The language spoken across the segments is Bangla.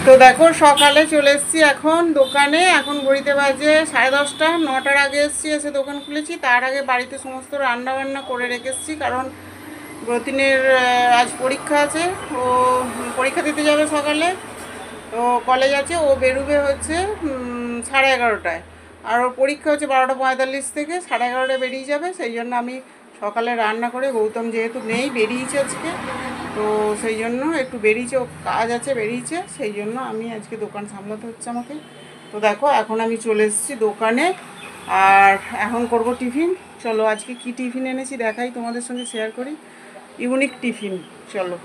তো দেখো সকালে চলে এসেছি এখন দোকানে। এখন ঘড়িতে বাজে 10:30, 9টার আগে এসেছি, এসে দোকান খুলেছি। তার আগে বাড়িতে সমস্ত রান্না বান্না করে রেখেছি, কারণ ব্রতিনের আজ পরীক্ষা আছে। ও পরীক্ষা দিতে যাবে সকালে, তো কলেজ আছে। ও বেরোবে হচ্ছে 11:30টায়, আর ওর পরীক্ষা হচ্ছে 12:45 থেকে 11:30টায় বেরিয়ে যাবে। সেই জন্য আমি সকালে রান্না করে, গৌতম যেহেতু নেই, বেরিয়েছে আজকে, তো সেই জন্য একটু বেরিয়েছে, ও কাজ আছে, বেরিয়েছে। সেই জন্য আমি আজকে দোকান সামলাতে হচ্ছে আমাকে। তো দেখো এখন আমি চলে এসেছি দোকানে, আর এখন করব টিফিন। চলো আজকে কি টিফিন এনেছি দেখাই, তোমাদের সঙ্গে শেয়ার করি। ইউনিক টিফিন, চলো।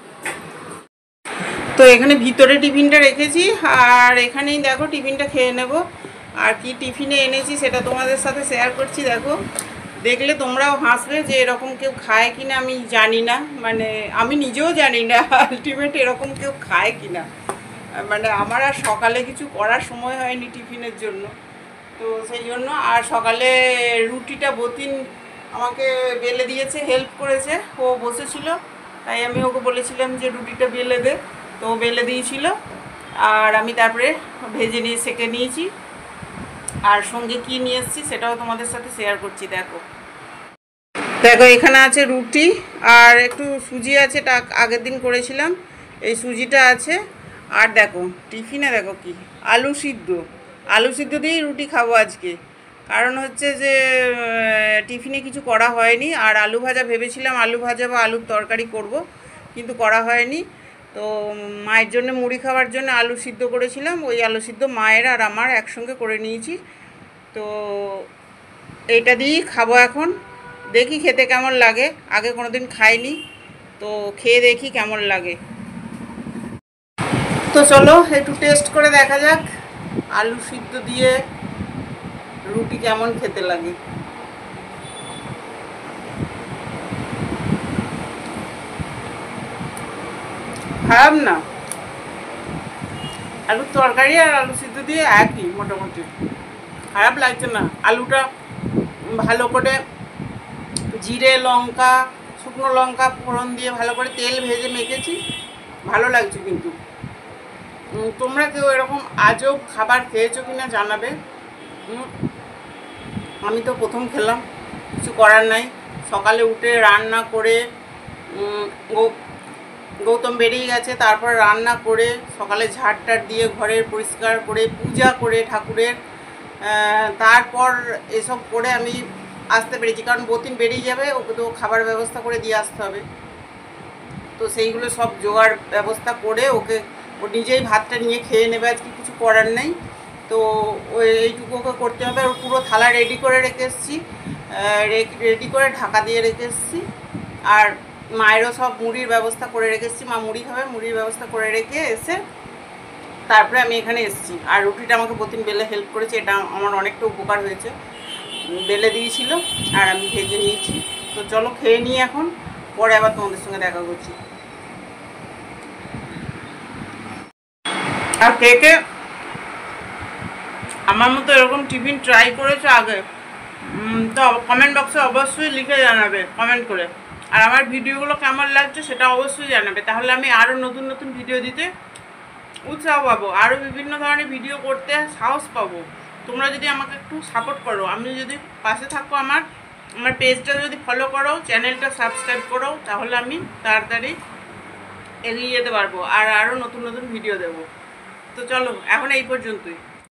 তো এখানে ভিতরে টিফিনটা রেখেছি, আর এখানেই দেখো টিফিনটা খেয়ে নেব। আর কি টিফিনে এনেছি সেটা তোমাদের সাথে শেয়ার করছি। দেখো, দেখলে তোমরাও হাসবে যে এরকম কেউ খায় কিনা আমি জানি না, মানে আমি নিজেও জানি না আলটিমেট এরকম কেউ খায় কিনা। মানে আমার আর সকালে কিছু করার সময় হয়নি টিফিনের জন্য, তো সেই জন্য। আর সকালে রুটিটা বতিন আমাকে বেলে দিয়েছে, হেল্প করেছে, ও বসেছিল, তাই আমি ওকে বলেছিলাম যে রুটিটা বেলে দে, তো বেলে দিয়েছিল। আর আমি তারপরে ভেজে নিয়ে সেঁকে নিয়েছি। আর সঙ্গে কি নিয়ে এসেছি সেটাও তোমাদের সাথে শেয়ার করছি। দেখো দেখো এখানে আছে রুটি, আর একটু সুজি আছে, এটা আগের দিন করেছিলাম, এই সুজিটা আছে। আর দেখো টিফিনে দেখো কি, আলু সিদ্ধ। আলু সিদ্ধ দিয়েই রুটি খাবো আজকে, কারণ হচ্ছে যে টিফিনে কিছু করা হয়নি। আর আলু ভাজা ভেবেছিলাম, আলু ভাজা বা আলুর তরকারি করব, কিন্তু করা হয়নি। তো মায়ের জন্য মুড়ি খাওয়ার জন্য আলু সিদ্ধ করেছিলাম, ওই আলু সিদ্ধ মায়ের আর আমার একসঙ্গে করে নিয়েছি। তো এইটা দিয়েই খাবো এখন। দেখি খেতে কেমন লাগে, আগে কোনো দিন খাইনি, তো খেয়ে দেখি কেমন লাগে। তো চলো একটু টেস্ট করে দেখা যাক আলু সিদ্ধ দিয়ে রুটি কেমন খেতে লাগে। খারাপ না, আলুর তরকারি আর আলু সিদ্ধ দিয়ে একই মোটামুটি, খারাপ লাগছে না। আলুটা ভালো করে জিরে লঙ্কা, শুকনো লঙ্কা ফোড়ন দিয়ে ভালো করে তেল ভেজে মেখেছি, ভালো লাগছে। কিন্তু তোমরা কেউ এরকম আজব খাবার খেয়েছো কিনা জানাবে। আমি তো প্রথম খেলাম, কিছু করার নাই। সকালে উঠে রান্না করে, গৌতম বেরিয়ে গেছে, তারপর রান্না করে সকালে ঝাড়টার দিয়ে ঘরের পরিষ্কার করে পূজা করে ঠাকুরের, তারপর এসব করে আমি আসতে পেরেছি, কারণ বতিন বেরিয়ে যাবে, ওকে তো খাবার ব্যবস্থা করে দিয়ে আসতে হবে। তো সেইগুলো সব জোগাড় ব্যবস্থা করে ওকে, ও নিজেই ভাতটা নিয়ে খেয়ে নেবে, আজকে কিছু করার নেই। তো ওই এইটুকু ওকে করতে হবে। ওর পুরো থালা রেডি করে রেখে এসেছি, রেডি করে ঢাকা দিয়ে রেখে এসেছি। আর মায়েরও সব মুড়ির ব্যবস্থা করে রেখে এসেছি, মা মুড়ি খাবে, মুড়ির ব্যবস্থা করে রেখে এসে তারপরে আমি এখানে এসেছি। আর রুটিটা আমাকে প্রতিদিন বেলে হেল্প করেছে, এটা আমার অনেকটা উপকার হয়েছে। বেলে দিয়েছিল আর আমি ভেজে নিয়েছি। তো চলো খেয়ে নিই এখন, পরে আবার তোমাদের সঙ্গে দেখা করছি। আর কে কে আমার মতো এরকম টিফিন ট্রাই করেছে আগে, তো কমেন্ট বক্সে অবশ্যই লিখে জানাবে কমেন্ট করে। আর আমার ভিডিওগুলো কেমন লাগছে সেটা অবশ্যই জানাবে, তাহলে আমি আরও নতুন নতুন ভিডিও দিতে উৎসাহ পাবো, আরও বিভিন্ন ধরনের ভিডিও করতে সাহস পাবো। তোমরা যদি আমাকে একটু সাপোর্ট করো, আমি যদি পাশে থাকো, আমার পেজটা যদি ফলো করো, চ্যানেলটা সাবস্ক্রাইব করো, তাহলে আমি তাড়াতাড়ি এগিয়ে যেতে পারবো আর আরও নতুন নতুন ভিডিও দেবো। তো চলো এখন এই পর্যন্তই।